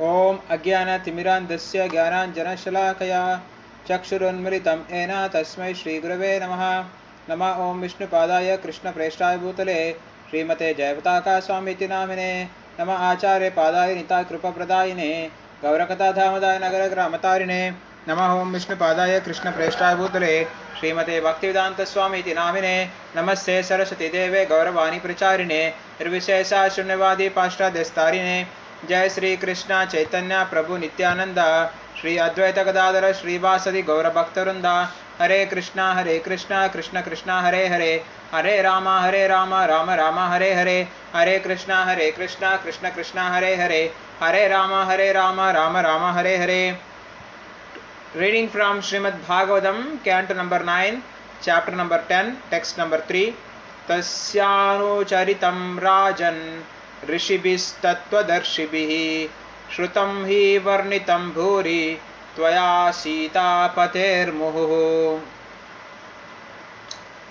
ओम अज्ञानतिमिरान्धस्य ज्ञानाञ्जनशलाकया चक्षुरुन्मिलितं येन तस्मै श्रीगुरवे नमः। नमः ओं विष्णुपादाय कृष्णप्रेष्ठाय भूतले श्रीमते जयपताका स्वामीति नामिने। नमः आचार्यपादाय निताय कृपाप्रदायिने गौरकथाधामदाय नगरग्रामतारिणे। नमः ओं विष्णुपादाय कृष्णप्रेष्ठाय भूतले श्रीमते भक्तिवेदांत स्वामीति नामिने। नमस्ते सरस्वती देवे गौरवाणी प्रचारिणे निर्विशेषा शून्यवादी पाश्चात्यस्तारिणे। जय श्री कृष्ण चैतन्य प्रभु नित्यानंद श्री अद्वैत गदाधर श्रीवासदि गौरभक्तवृंद। हरे कृष्णा कृष्ण कृष्ण हरे हरे, हरे राम राम राम हरे हरे, हरे कृष्णा कृष्ण कृष्ण हरे हरे, हरे Ram Ram Ram Hare Hare. Reading from Srimad Bhagavatam, Canto number 9, chapter number 10, text number 3. Tasyanucharitam rajan ऋषिभिस्तत्त्वदर्शिभिः श्रुतं हि वर्णितं भूरि त्वया सीतापतेर्मुहुः.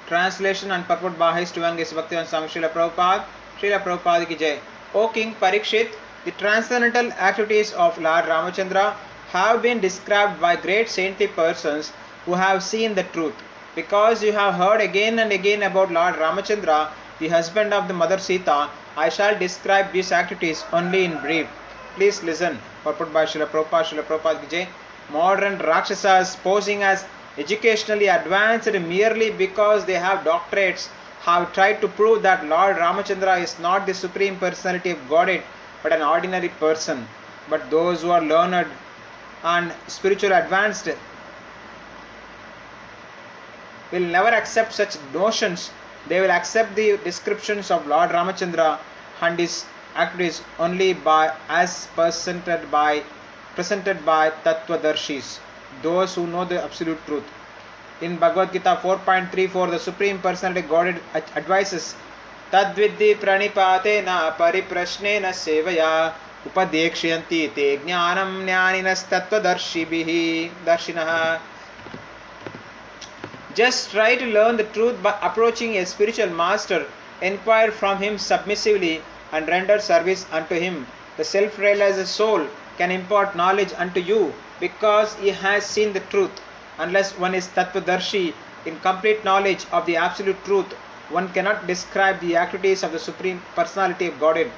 Translation and purport by His Divine Bhaktivedanta Swami Srila Prabhupada. Srila Prabhupada ki jai. O King Parikshit, the transcendental activities of Lord Ramachandra have been described by great saintly persons who have seen the truth. Because you have heard again and again about Lord Ramachandra, the husband of the mother Sita, I shall describe these activities only in brief. Please listen. Purport by Srila Prabhupada. Srila Prabhupada ki jai. Modern Rakshasas posing as educationally advanced merely because they have doctorates have tried to prove that Lord Ramachandra is not the Supreme Personality of Godhead but an ordinary person. But those who are learned and spiritually advanced will never accept such notions. They will accept the descriptions of Lord Ramachandra and his activities only as presented by Tattvadarshis, those who know the absolute truth. In Bhagavad Gita 4.34, the Supreme Personality Godhead advises, Tadvidhi pranipatena pariprashnena sevaya upadekshyanti te jnanam jnaninas tattvadarshibhihi darshinaha. Just try to learn the truth by approaching a spiritual master, inquire from him submissively and render service unto him. The self-realized soul can impart knowledge unto you because he has seen the truth. Unless one is Tattvadarshi in complete knowledge of the absolute truth, one cannot describe the activities of the Supreme Personality of Godhead.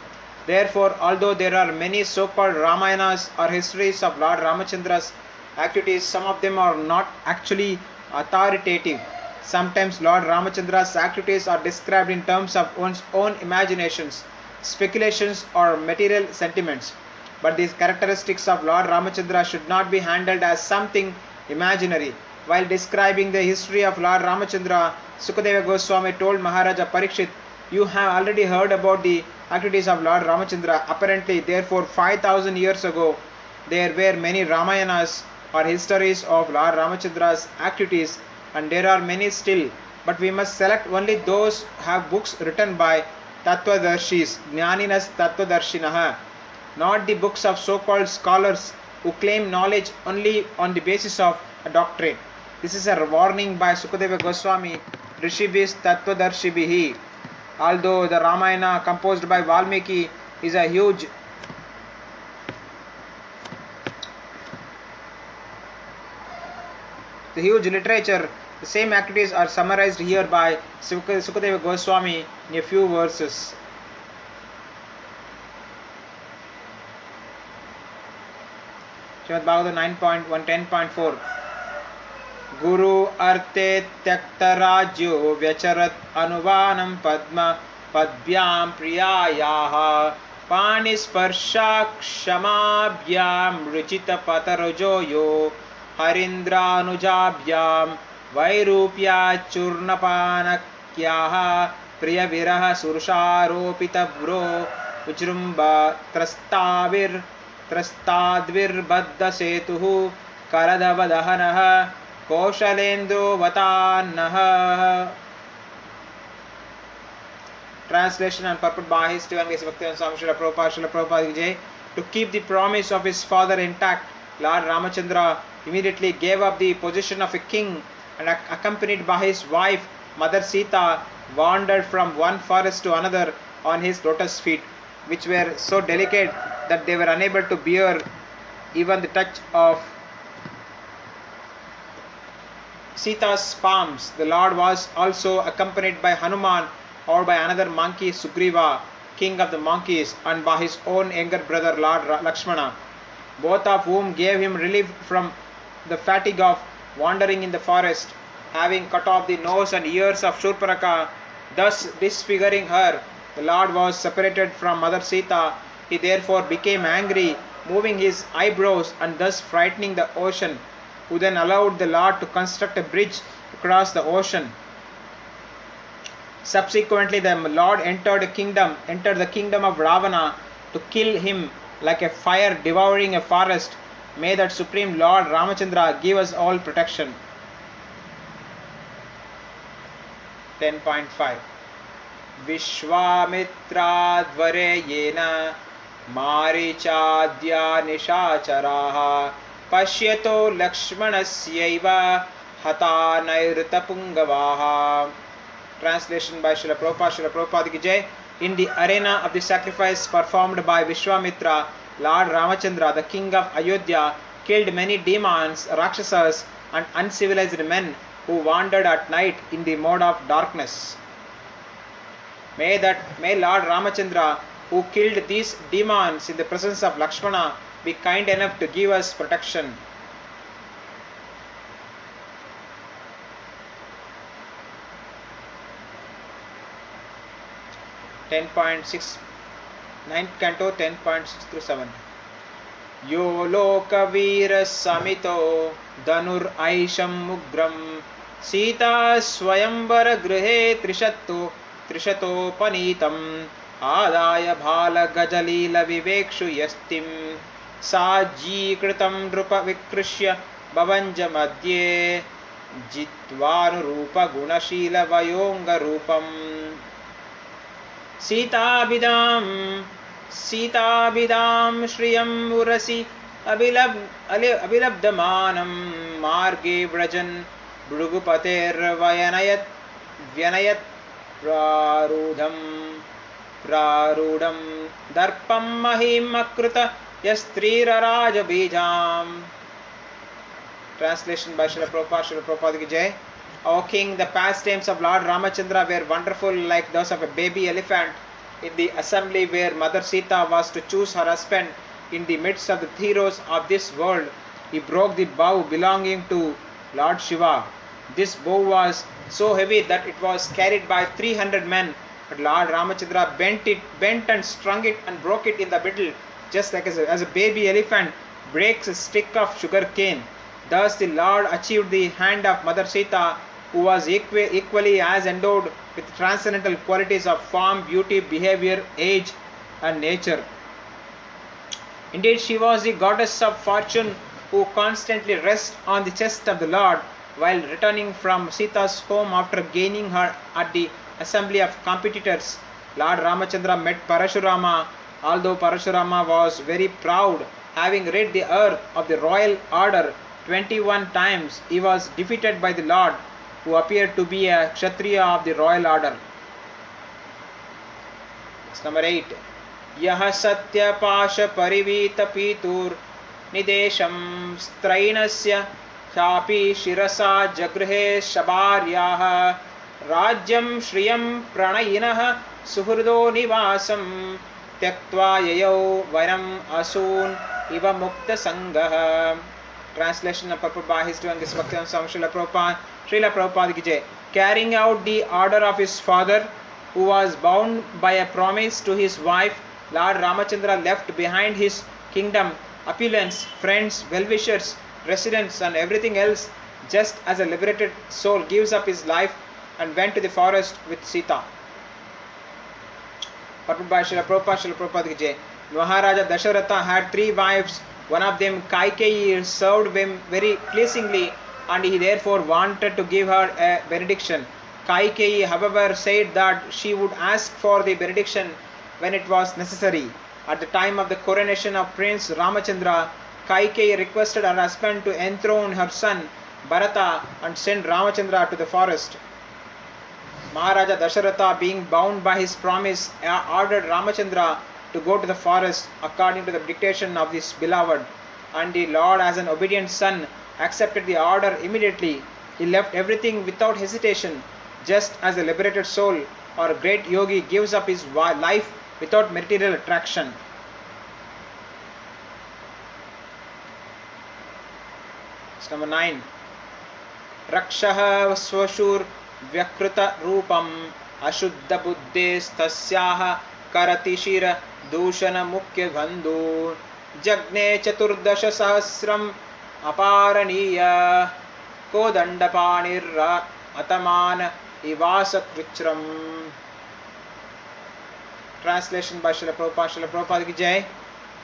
Therefore, although there are many so-called Ramayanas or histories of Lord Ramachandra's activities, some of them are not actually authoritative. Sometimes Lord Ramachandra's activities are described in terms of one's own imaginations, speculations or material sentiments. But these characteristics of Lord Ramachandra should not be handled as something imaginary. While describing the history of Lord Ramachandra, Sukadeva Goswami told Maharaja Parikshit, you have already heard about the activities of Lord Ramachandra. Apparently, therefore, 5,000 years ago, there were many Ramayanas or histories of Lord Ramachandra's activities, and there are many still, but we must select only those who have books written by Tattvadarshis, Jnaninas Tattvadarshinaha, not the books of so-called scholars who claim knowledge only on the basis of a doctrine. This is a warning by Sukadeva Goswami, Rishibhis Tattvadarshibhihi. Although the Ramayana composed by Valmiki is a huge literature, the same activities are summarized here by Sukadeva Goswami in a few verses. Srimad Bhagavatam 9.10.4. Guru arte tyakta rajyo vyacharat anuvanam padma padbyam priyayaha panisparsha kshamabhyam ruchita patarojoyo harindranujabhyam vairupya churnapanakyah priyaviraha surusharopita bro ujrumba trastadvir baddha setuhu karadavadahanah Koshalendro Vatanah. Translation and purport by His Divine Bhaktivedanta Swami Srila Prabhupada. Srila Prabhupada ki jai. To keep the promise of his father intact, Lord Ramachandra immediately gave up the position of a king and accompanied by his wife Mother Sita wandered from one forest to another on his lotus feet, which were so delicate that they were unable to bear even the touch of Sita's palms. The Lord was also accompanied by Hanuman or by another monkey Sugriva, king of the monkeys, and by his own younger brother Lord Lakshmana, both of whom gave him relief from the fatigue of wandering in the forest. Having cut off the nose and ears of Shurparaka, thus disfiguring her, the Lord was separated from Mother Sita. He therefore became angry, moving his eyebrows and thus frightening the ocean, who then allowed the Lord to construct a bridge across the ocean. Subsequently, the Lord entered the kingdom of Ravana to kill him like a fire devouring a forest. May that Supreme Lord Ramachandra give us all protection. 10.5 Vishwamitra yena Marichadya Nishacharaha Pashyato Lakshmanasyaiva Hatanairta Pungavaha. Translation by Srila Prabhupada. Srila Prabhupada ki Jai. In the arena of the sacrifice performed by Vishwamitra, Lord Ramachandra, the king of Ayodhya, killed many demons, rakshasas, and uncivilized men who wandered at night in the mode of darkness. May Lord Ramachandra, who killed these demons in the presence of Lakshmana, be kind enough to give us protection. Ninth Canto, 10.6-7. Yo lokavira samito danur aisham mugram Sita swayambara grihe trishato panitam Adaya bhala gajalila vivekshu yastim Sajikritam drupa vikrishya bhavanja madhye Jitvanurupa gunashila vayonga rupam Sitabidam Shriyam Urasi Abilabdamanam Marge Vrajan Bhrugupater Vyanayat Prarudam Darpam Mahim Akruta Yastrira Raja Bijam. Translation by Srila Prabhupada. Srila Prabhupada ki Jai. O King, the pastimes of Lord Ramachandra were wonderful like those of a baby elephant. In the assembly where Mother Sita was to choose her husband in the midst of the heroes of this world, he broke the bow belonging to Lord Shiva. This bow was so heavy that it was carried by 300 men, but Lord Ramachandra bent and strung it and broke it in the middle, just like as a baby elephant breaks a stick of sugar cane. Thus the Lord achieved the hand of Mother Sita, who was equally as endowed with transcendental qualities of form, beauty, behavior, age, and nature. Indeed, she was the goddess of fortune who constantly rests on the chest of the Lord while returning from Sita's home after gaining her at the assembly of competitors. Lord Ramachandra met Parashurama. Although Parashurama was very proud, having rid the earth of the royal order 21 times, he was defeated by the Lord, who appeared to be a Kshatriya of the royal order. Number 8. Yaha satya pasha parivita pitur nidesham strainasya shapi shirasa jagrihe shabaryaha rajyam shriyam pranayinaha suhrudo nivasam tyaktva yayau varam asun iva mukta sangaha. Translation of purport by His Divine Grace Bhaktivedanta Swami Srila Prabhupada. Srila Prabhupada ki Jai. Carrying out the order of his father, who was bound by a promise to his wife, Lord Ramachandra left behind his kingdom, opulence, friends, well-wishers, residents, and everything else, just as a liberated soul gives up his life, and went to the forest with Sita. Purport by Srila Prabhupada. Srila Prabhupada ki Jai. Maharaja Dasharatha had 3 wives. One of them, Kaikeyi, served him very pleasingly, and he therefore wanted to give her a benediction. Kaikeyi, however, said that she would ask for the benediction when it was necessary. At the time of the coronation of Prince Ramachandra, Kaikeyi requested her husband to enthrone her son Bharata and send Ramachandra to the forest. Maharaja Dasharatha, being bound by his promise, ordered Ramachandra to go to the forest according to the dictation of his beloved, and the Lord, as an obedient son, accepted the order immediately. He left everything without hesitation, just as a liberated soul or a great yogi gives up his life without material attraction. Number 9. Rakshaha svashur vyakruta rupam ashuddha buddhistasyaha karati shira dushana mukya bandhu jagne chaturdasha sahasram aparaniya kodandapanir ataman ivasa krichram. Translation by Srila Prabhupada. Srila Prabhupada ki jai.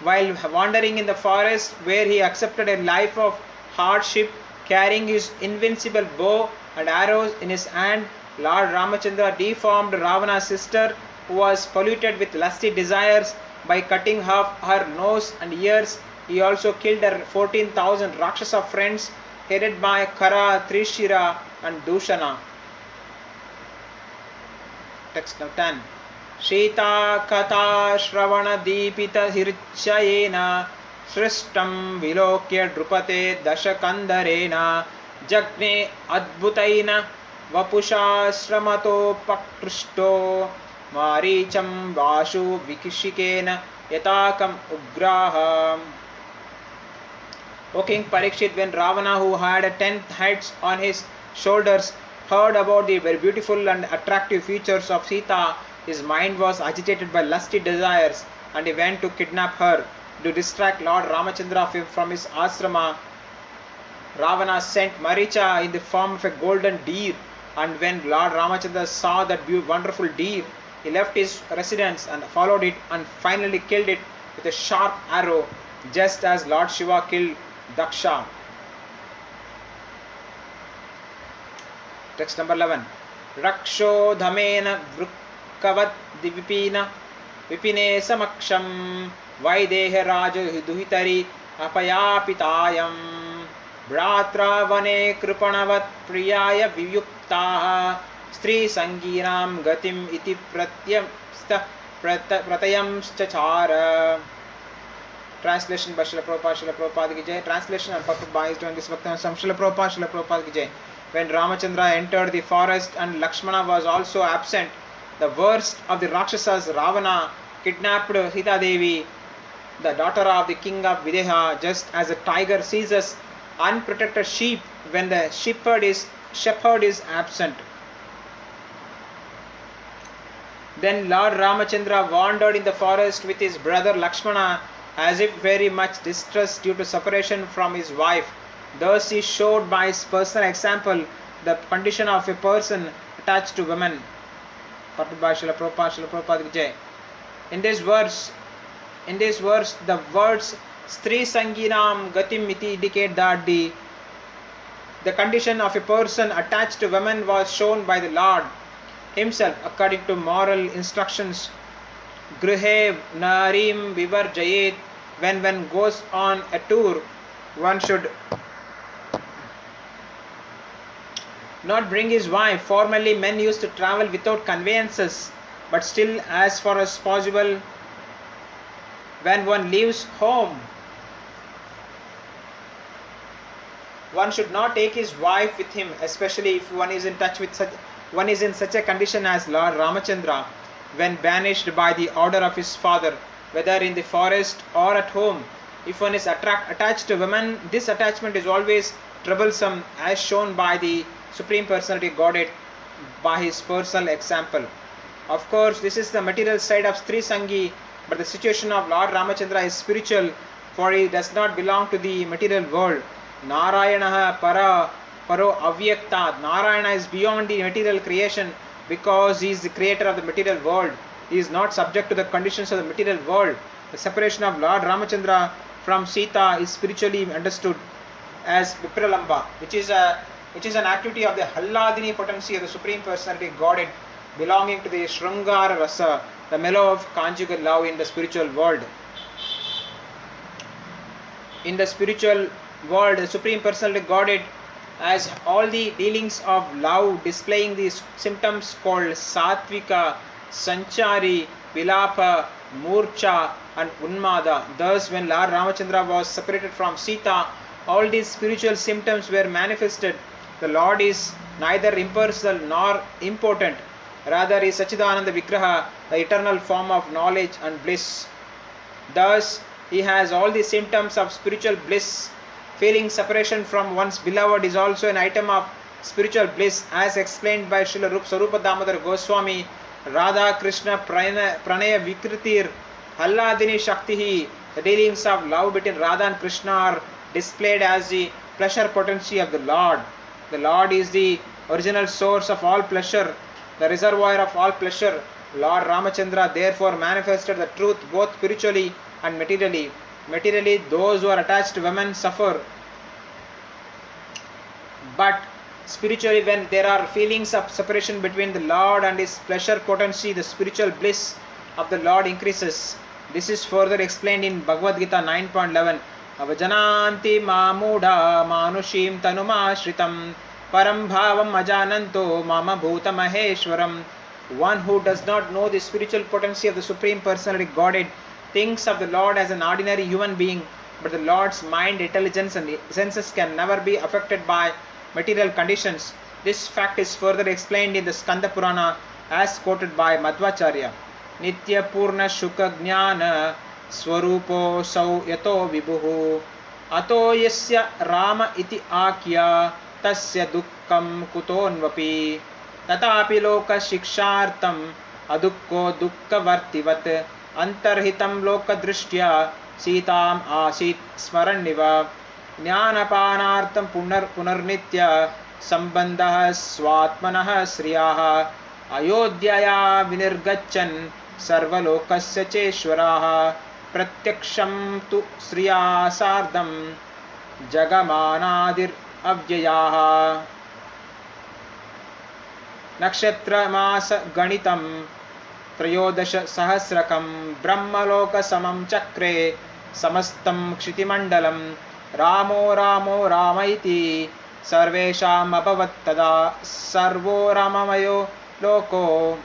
While wandering in the forest, where he accepted a life of hardship, carrying his invincible bow and arrows in his hand, Lord Ramachandra deformed Ravana's sister, who was polluted with lusty desires, by cutting off her nose and ears. He also killed her 14,000 Rakshasa friends, headed by Kara, Trishira and Dushana. Text number 10. Shita Katha Shravana Deepita Hirchayena Srishtam Vilokya Drupate Dashakandarena Jagne Adbhutaina Vapusha Sramato Pakrushto Maricham Vashu Vikishikena Yatakam Ugraha. O King Parikshit, when Ravana, who had 10 heads on his shoulders, heard about the very beautiful and attractive features of Sita, his mind was agitated by lusty desires, and he went to kidnap her. To distract Lord Ramachandra from his asrama, Ravana sent Maricha in the form of a golden deer, and when Lord Ramachandra saw that wonderful deer, he left his residence and followed it and finally killed it with a sharp arrow, just as Lord Shiva killed Daksha. Text number 11. Raksho dhamena vrukkavat divipina vipine samaksham Vaideha Raja Duhitari Apayapitayam Bratra Vane Kripanavat Priyaya Viyuktaha Stri Sangiram Gatim Iti Pratyamsta Pratayamstachara. Translation by Srila Prabhupada. Srila Prabhupada ki jai. Translation and purport by is doing this Bhaktivinoda Swami. Srila Prabhupada. Srila Prabhupada ki jai. When Ramachandra entered the forest and Lakshmana was also absent, the worst of the Rakshasas, Ravana, kidnapped Sita Devi, the daughter of the king of Videha, just as a tiger seizes unprotected sheep when the shepherd is absent. Then Lord Ramachandra wandered in the forest with his brother Lakshmana, as if very much distressed due to separation from his wife. Thus he showed by his personal example the condition of a person attached to women. In this verse, the words Stri Sanginam Gatim Iti indicate that the condition of a person attached to women was shown by the Lord himself according to moral instructions. Grihe Narim Vivar Jayet. When one goes on a tour, one should not bring his wife. Formerly men used to travel without conveyances, but still, as far as possible, when one leaves home, one should not take his wife with him, especially if one is in such a condition as Lord Ramachandra, when banished by the order of his father, whether in the forest or at home. If one is attached to women, this attachment is always troublesome, as shown by the Supreme Personality Godhead by his personal example. Of course, this is the material side of Stri Sangi, but the situation of Lord Ramachandra is spiritual, for he does not belong to the material world. Narayana Paro Avyakta. Narayana is beyond the material creation because he is the creator of the material world. He is not subject to the conditions of the material world. The separation of Lord Ramachandra from Sita is spiritually understood as Vipralamba, which is an activity of the Halladini potency of the Supreme Personality Godhead, belonging to the Shrungara Rasa, the mellow of conjugal love in the spiritual world. In the spiritual world, the Supreme Personality Godhead has all the dealings of love, displaying these symptoms called Satvika, Sanchari, Vilapa, Murcha and Unmada. Thus, when Lord Ramachandra was separated from Sita, all these spiritual symptoms were manifested. The Lord is neither impersonal nor impotent. Rather, is Sachidananda Vigraha, the eternal form of knowledge and bliss. Thus, he has all the symptoms of spiritual bliss. Feeling separation from one's beloved is also an item of spiritual bliss, as explained by Srila Sarupa Damodar Goswami. Radha Krishna Pranaya Vikritir Halladini Shaktihi. The dealings of love between Radha and Krishna are displayed as the pleasure potency of the Lord. The Lord is the original source of all pleasure, the reservoir of all pleasure. Lord Ramachandra therefore manifested the truth both spiritually and materially. Materially, those who are attached to women suffer, but spiritually, when there are feelings of separation between the Lord and his pleasure potency, the spiritual bliss of the Lord increases. This is further explained in Bhagavad Gita 9.11. Avajananti mamuda manushim tanumashritam param bhavam ajananto mama bhuta maheshwaram. One who does not know the spiritual potency of the Supreme Personality Godhead thinks of the Lord as an ordinary human being, but the Lord's mind, intelligence and senses can never be affected by material conditions. This fact is further explained in the Skanda Purana as quoted by Madhvacharya. Nitya Purna Shuka Jnana Swarupo Sau Yato Vibhuhu Ato Yasya Rama Iti Akya Tasya Dukkam Kutonvapi Tatapi Loka Shikshartam Adukko Dukka Vartivat Antarhitam Loka Drishtya Sitam Asit Smaranniva Jnanapanartam Punarnitya Sambandha Swatmanah Sriyaha Ayodhyaya Vinirgachan Sarvalokasya Cheshwaraha Pratyaksham tu Sriya Sardam Jagamanadir Avyayaha Nakshatra Masa Ganitam Trayodasha Sahasrakam Brahmaloka Samam Chakre Samastam Kshitimandalam Ramo Ramo Ramaiti Sarvesham Abhavattada Sarvo Ramamayo Loko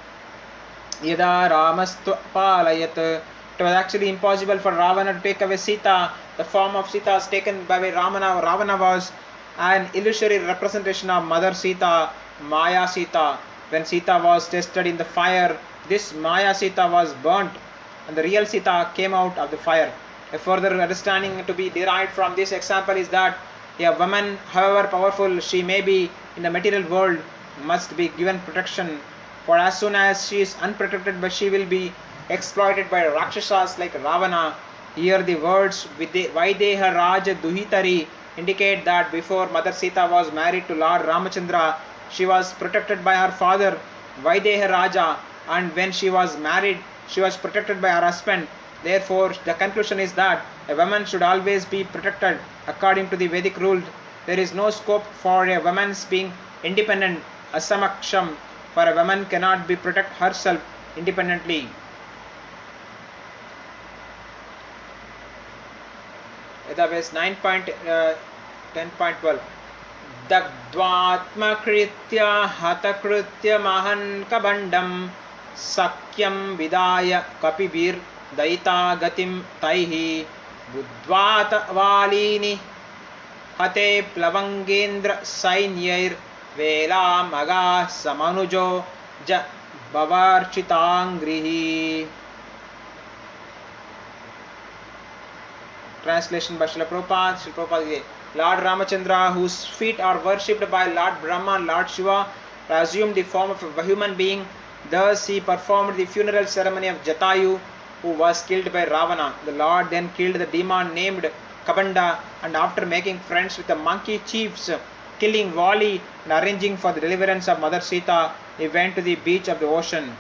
Yada Ramastu Palayat. It was actually impossible for Ravana to take away Sita. The form of Sita was taken by Ravana. Ravana was an illusory representation of Mother Sita, Maya Sita. When Sita was tested in the fire, this Maya Sita was burnt and the real Sita came out of the fire. A further understanding to be derived from this example is that a woman, however powerful she may be in the material world, must be given protection, for as soon as she is unprotected, she will be exploited by Rakshasas like Ravana. Here the words Vaideha Raja Duhitari indicate that before Mother Sita was married to Lord Ramachandra, she was protected by her father Vaideha Raja, and when she was married, she was protected by her husband. Therefore, the conclusion is that a woman should always be protected according to the Vedic rule. There is no scope for a woman's being independent. Asamaksham, for a woman cannot be protect herself independently. Verse 9.10.12. Dagdvatma kritya hatakritya mahan kabandam sakyam vidaya kapibir daita gatim taihi budvata valini hate plavangendra sainyair vela maga samanujo ja bavarchitangrihi. Translation by Srila Prabhupada. Srila Prabhupada, Lord Ramachandra, whose feet are worshipped by Lord Brahma and Lord Shiva, assumed the form of a human being. Thus he performed the funeral ceremony of Jatayu, who was killed by Ravana. The Lord then killed the demon named Kabanda, and after making friends with the monkey chiefs, killing Vali and arranging for the deliverance of Mother Sita, he went to the beach of the ocean.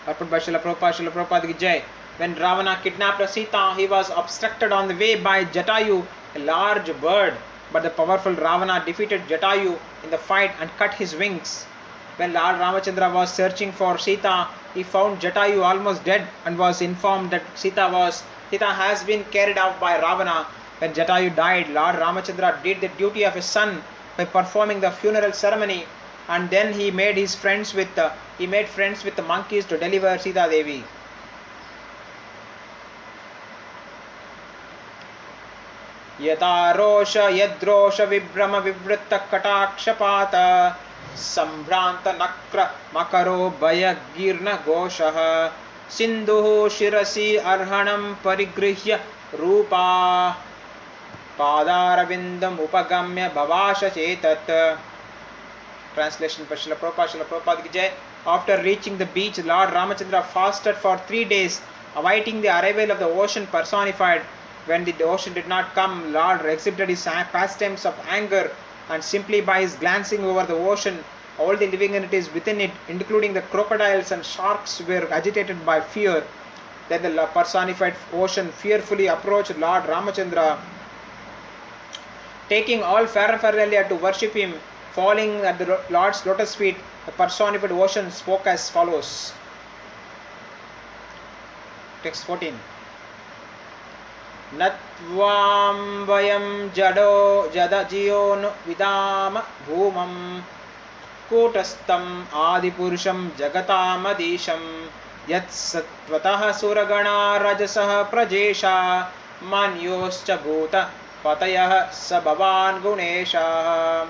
Arpat by Srila Prabhupada. Srila Prabhupada ki Jai. When Ravana kidnapped Sita, he was obstructed on the way by Jatayu, a large bird. But the powerful Ravana defeated Jatayu in the fight and cut his wings. When Lord Ramachandra was searching for Sita, he found Jatayu almost dead and was informed that Sita has been carried out by Ravana. When Jatayu died, Lord Ramachandra did the duty of a son by performing the funeral ceremony. and then he made friends with the monkeys to deliver Sita Devi. यतारोष यद्रोष विभ्रम विवृत्त कटाक्षपात संभ्रांत नक्र मकरो भयगीर्ण घोषः सिन्धुः शिरसि अर्हणं परिगृह्य रूपा पादारविन्दम् उपगम्य भवाश चेतत्. Translation by Srila Prabhupada ki Jai. After reaching the beach, Lord Ramachandra fasted for 3 days, awaiting the arrival of the ocean personified. When the ocean did not come, Lord exhibited his pastimes of anger, and simply by his glancing over the ocean, all the living entities within it, including the crocodiles and sharks, were agitated by fear. Then the personified ocean fearfully approached Lord Ramachandra, taking all paraphernalia to worship him. Falling at the Lord's lotus feet, the personified ocean spoke as follows. Text 14. Natvam vayam jado jadajiyon vidam bhumam kotastam adipurusham jagatam yat satvatah suragana rajasah prajesha manyoscha bhuta patayah sabhavan gunesha.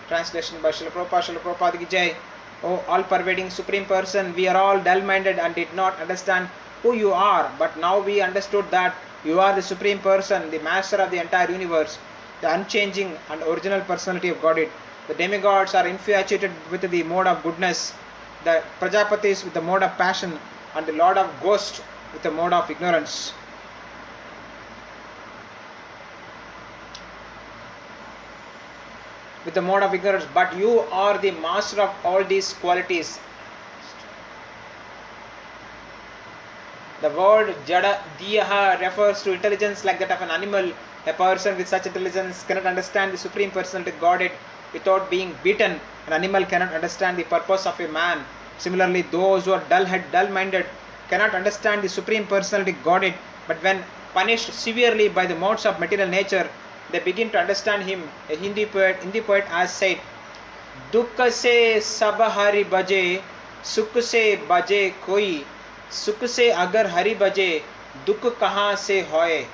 Translation by Srila Prabhupada ki Jai. O all-pervading Supreme Person, we are all dull-minded and did not understand who you are, but now we understood that you are the Supreme Person, the Master of the entire universe, the unchanging and original personality of Godhead. The demigods are infatuated with the mode of goodness, the Prajapatis with the mode of passion, and the Lord of Ghosts with the mode of ignorance. But you are the master of all these qualities. The word Jada Diyaha refers to intelligence like that of an animal. A person with such intelligence cannot understand the Supreme Personality Godhead without being beaten. An animal cannot understand the purpose of a man. Similarly, those who are dull-minded cannot understand the Supreme Personality Godhead, but when punished severely by the modes of material nature, they begin to understand him. A Hindi poet has said, Dukha se sab hari baje, sukh se baje koi, sukh se agar hari baje, dukh kahan se hoye.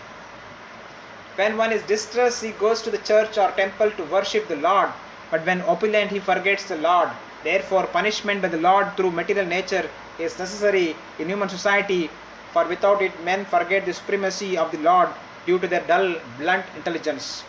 When one is distressed, he goes to the church or temple to worship the Lord, but when opulent, he forgets the Lord. Therefore, punishment by the Lord through material nature is necessary in human society, for without it men forget the supremacy of the Lord due to their dull, blunt intelligence.